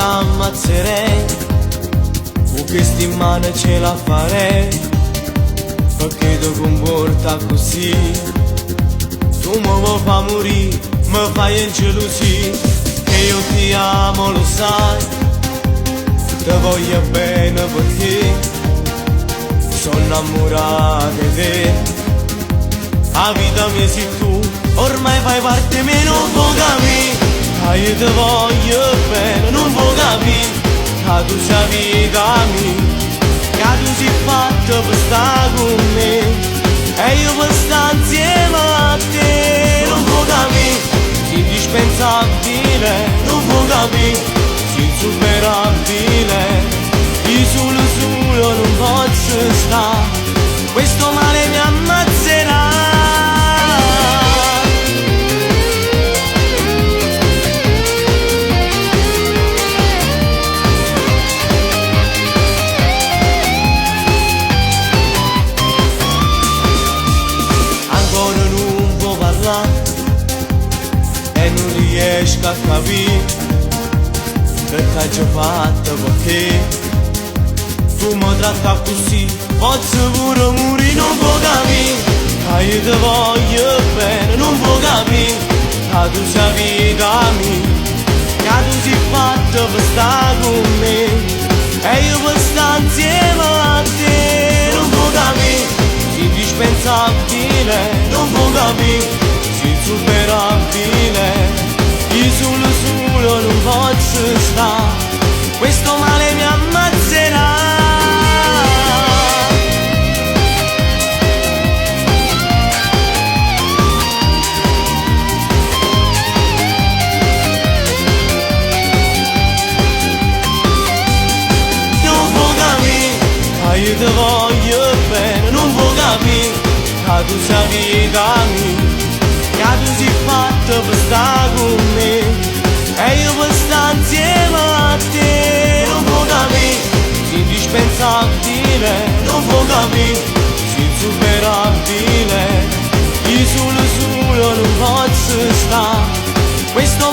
ammazzerei, con questi in mano ce la farei, perché ti comporta così. Tu mi vuoi far morire, mi fai ingelosire, che io ti amo lo sai, ti voglio bene perché sono innamorato di te. La vita mia sei tu, ormai fai parte di me, non puoi capire, che io ti voglio bene, non puoi capire, che tu sei vita mia, che tu sei fatta per stare con me, e io per stare insieme a te. Non puoi capire, sei indispensabile, non puoi capire, sei insuperabile, io solo non posso stare, questo male mi ammazzerà. E non riesco a capire perché ci ho fatto, perché tu mi tratta così, posso pure morire. Non puoi capire, che io ti voglio bene, non puoi capire, che tu sei vita mia, che tu sei fatta per stare con me, e io per stare insieme a te. Non puoi capire, sei indispensabile, non puoi capire, insuperabile, io solo non posso stare, questo male mi ammazzerà. Non puoi capire, che io ti voglio bene, non puoi capire, che tu sei vita mia, che tu sei fatta per stare con me, e io per stare insieme a te. Non puoi capire, sei indispensabile, non puoi capire, sei insuperabile, io solo non posso stare, questo